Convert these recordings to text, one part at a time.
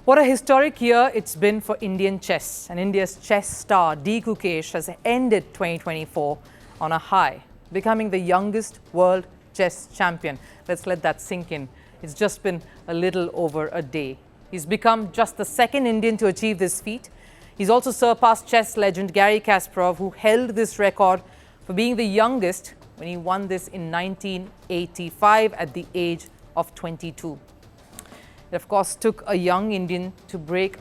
What a historic year it's been for Indian chess, and India's chess star Gukesh has ended 2024 on a high, becoming the youngest world chess champion. Let's let that sink in. It's just been a little over a day. He's become just the second Indian to achieve this feat. He's also surpassed chess legend Garry Kasparov, who held this record for being the youngest when he won this in 1985 at the age of 22. It, of course, took a young Indian to break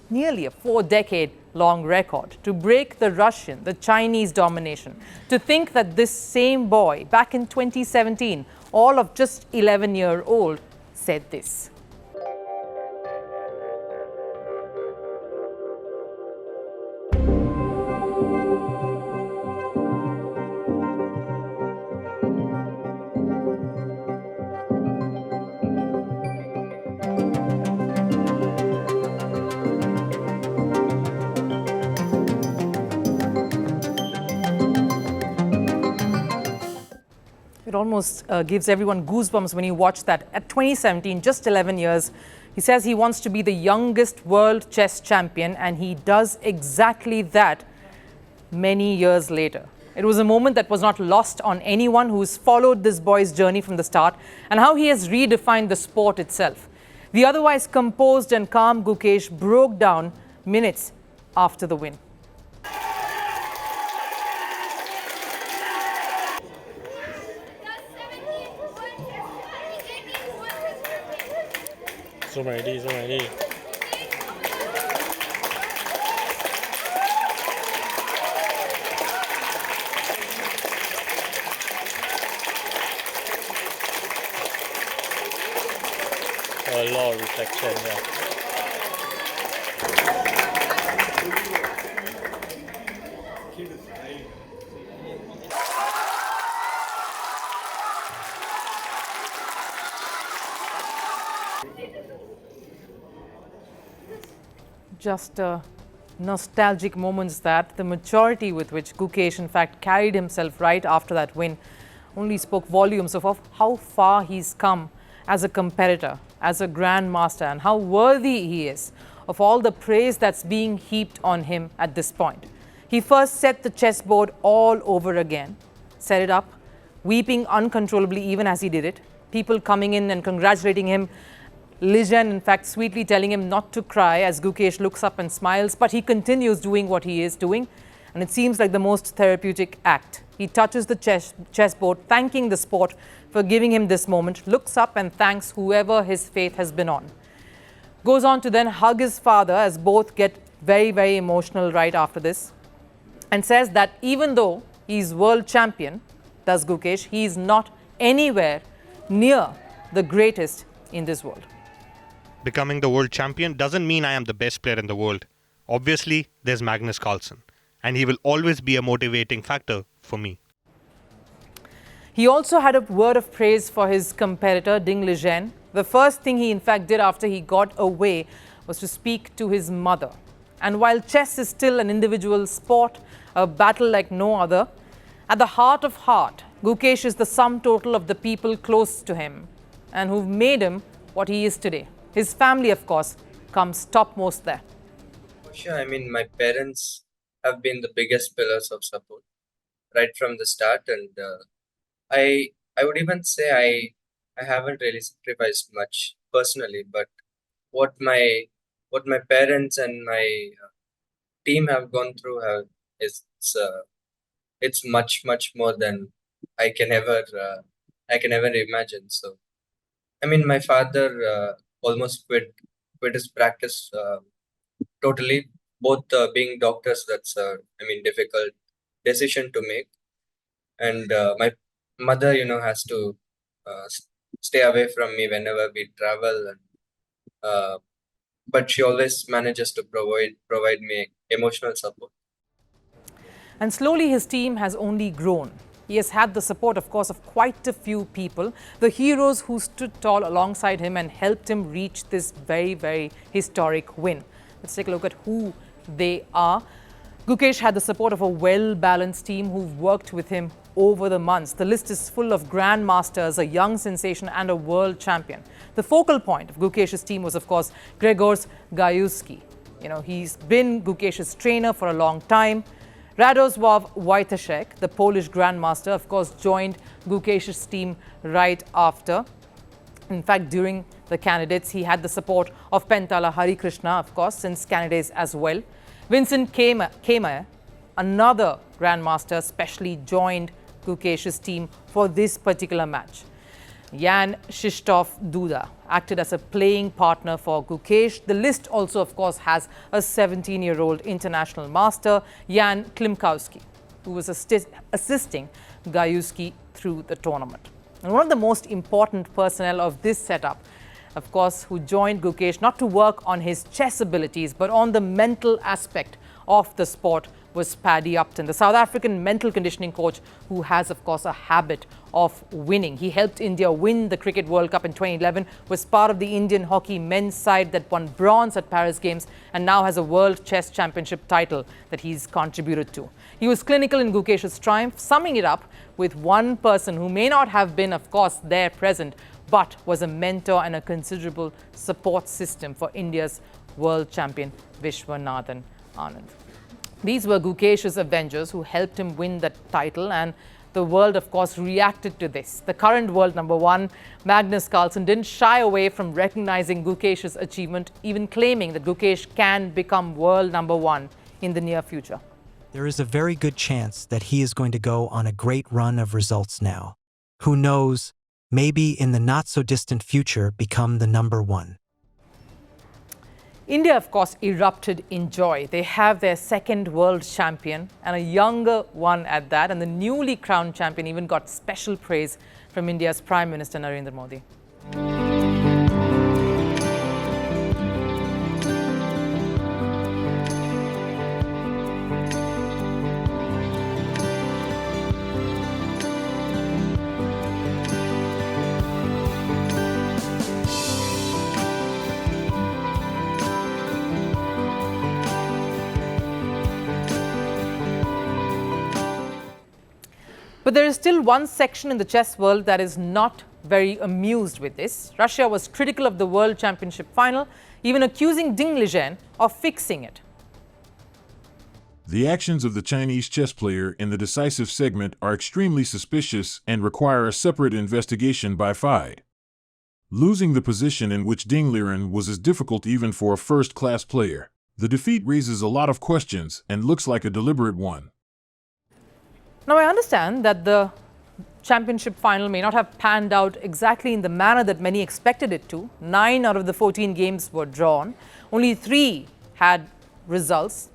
nearly a four-decade-long record, to break the Russian, the Chinese domination. To think that this same boy, back in 2017, all of just 11-year-old, said this. It almost gives everyone goosebumps when you watch that. At 2017, just 11 years, he says he wants to be the youngest world chess champion, and he does exactly that many years later. It was a moment that was not lost on anyone who's followed this boy's journey from the start and how he has redefined the sport itself. The otherwise composed and calm Gukesh broke down minutes after the win. So ready. A lot of reflection, yeah. Just nostalgic moments that the maturity with which Gukesh in fact carried himself right after that win only spoke volumes of how far he's come as a competitor, as a grandmaster, and how worthy he is of all the praise that's being heaped on him at this point. He first set the chessboard all over again, set it up, weeping uncontrollably even as he did it, people coming in and congratulating him. Liren, in fact, sweetly telling him not to cry as Gukesh looks up and smiles, but he continues doing what he is doing, and it seems like the most therapeutic act. He touches the chessboard, thanking the sport for giving him this moment, looks up and thanks whoever his faith has been on. Goes on to then hug his father as both get very, very emotional right after this, and says that even though he's world champion, does Gukesh, he is not anywhere near the greatest in this world. Becoming the world champion doesn't mean I am the best player in the world. Obviously, there's Magnus Carlsen, and he will always be a motivating factor for me. He also had a word of praise for his competitor, Ding Liren. The first thing he in fact did after he got away was to speak to his mother. And while chess is still an individual sport, a battle like no other, at the heart of heart, Gukesh is the sum total of the people close to him and who've made him what he is today. His family, of course, comes topmost there. Sure, I mean, my parents have been the biggest pillars of support right from the start, and I would even say I haven't really sacrificed much personally, but what my parents and my team have gone through is it's much more than I can ever imagine. So I mean, my father almost quit his practice totally. Both being doctors, that's difficult decision to make, and my mother, has to stay away from me whenever we travel, and but she always manages to provide me emotional support. And slowly his team has only grown. He has had the support, of course, of quite a few people, the heroes who stood tall alongside him and helped him reach this very, very historic win. Let's take a look at who they are. Gukesh had the support of a well-balanced team who've worked with him over the months. The list is full of grandmasters, a young sensation and a world champion. The focal point of Gukesh's team was, of course, Grzegorz Gajewski. He's been Gukesh's trainer for a long time. Radosław Wojtaszek, the Polish grandmaster, of course, joined Gukesh's team right after. In fact, during the candidates, he had the support of Pentala Harikrishna, of course, since candidates as well. Vincent Keimer, another grandmaster, specially joined Gukesh's team for this particular match. Jan Krzysztof Duda acted as a playing partner for Gukesh. The list also, of course, has a 17-year-old international master, Jan Klimkowski, who was assisting Gajewski through the tournament. And one of the most important personnel of this setup, of course, who joined Gukesh not to work on his chess abilities, but on the mental aspect of the sport, was Paddy Upton, the South African mental conditioning coach who has, of course, a habit of winning. He helped India win the Cricket World Cup in 2011, was part of the Indian hockey men's side that won bronze at Paris Games, and now has a World Chess Championship title that he's contributed to. He was clinical in Gukesh's triumph, summing it up with one person who may not have been, of course, there present, but was a mentor and a considerable support system for India's world champion, Vishwanathan Anand. These were Gukesh's Avengers who helped him win the title, and the world, of course, reacted to this. The current world number one, Magnus Carlsen, didn't shy away from recognizing Gukesh's achievement, even claiming that Gukesh can become world number one in the near future. There is a very good chance that he is going to go on a great run of results now. Who knows, maybe in the not-so-distant future become the number one. India, of course, erupted in joy. They have their second world champion, and a younger one at that. And the newly crowned champion even got special praise from India's Prime Minister Narendra Modi. But there is still one section in the chess world that is not very amused with this. Russia was critical of the World Championship final, even accusing Ding Liren of fixing it. The actions of the Chinese chess player in the decisive segment are extremely suspicious and require a separate investigation by FIDE. Losing the position in which Ding Liren was is difficult even for a first-class player. The defeat raises a lot of questions and looks like a deliberate one. Now, I understand that the championship final may not have panned out exactly in the manner that many expected it to. 9 out of the 14 games were drawn. Only 3 had results.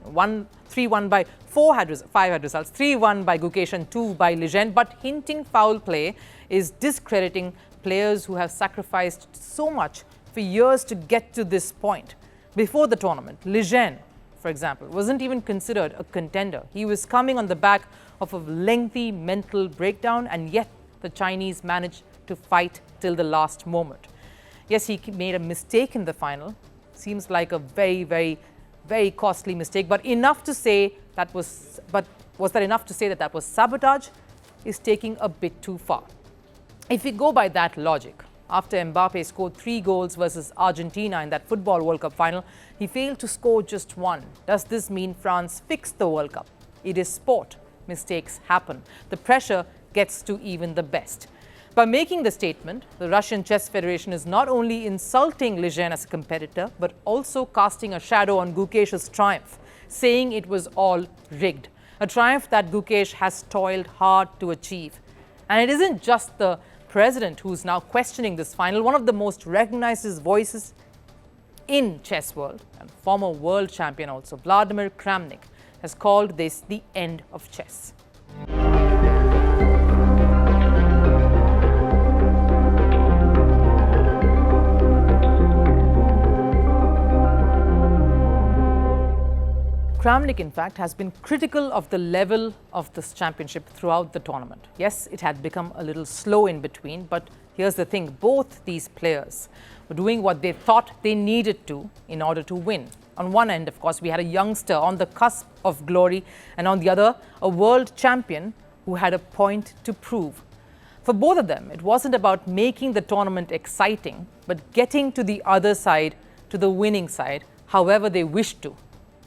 5 had results. 3 won by Gukesh and 2 by Liren. But hinting foul play is discrediting players who have sacrificed so much for years to get to this point. Before the tournament, Liren, for example, wasn't even considered a contender. He was coming on the back of a lengthy mental breakdown, and yet the Chinese managed to fight till the last moment. Yes, he made a mistake in the final. Seems like a very, very, very costly mistake, but enough to say that was that enough to say that that was sabotage? Is taking a bit too far. If we go by that logic, after Mbappe scored 3 goals versus Argentina in that Football World Cup final, he failed to score just 1. Does this mean France fixed the World Cup? It is sport. Mistakes happen. The pressure gets to even the best. By making the statement, the Russian Chess Federation is not only insulting Liren as a competitor, but also casting a shadow on Gukesh's triumph, saying it was all rigged. A triumph that Gukesh has toiled hard to achieve. And it isn't just the president who's now questioning this final. One of the most recognized voices in chess world, and former world champion also, Vladimir Kramnik, has called this the end of chess. Kramnik, in fact, has been critical of the level of this championship throughout the tournament. Yes, it had become a little slow in between, but here's the thing, both these players were doing what they thought they needed to in order to win. On one end, of course, we had a youngster on the cusp of glory, and on the other, a world champion who had a point to prove. For both of them, it wasn't about making the tournament exciting, but getting to the other side, to the winning side, however they wished to.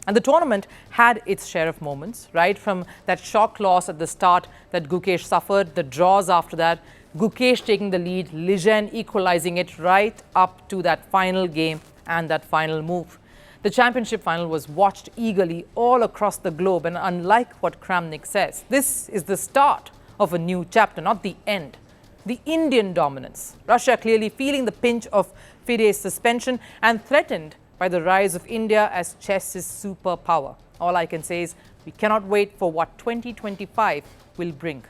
And the tournament had its share of moments, right? From that shock loss at the start that Gukesh suffered, the draws after that, Gukesh taking the lead, Liren equalizing it right up to that final game and that final move. The championship final was watched eagerly all across the globe, and unlike what Kramnik says, this is the start of a new chapter, not the end. The Indian dominance. Russia clearly feeling the pinch of FIDE's suspension and threatened by the rise of India as chess's superpower. All I can say is we cannot wait for what 2025 will bring.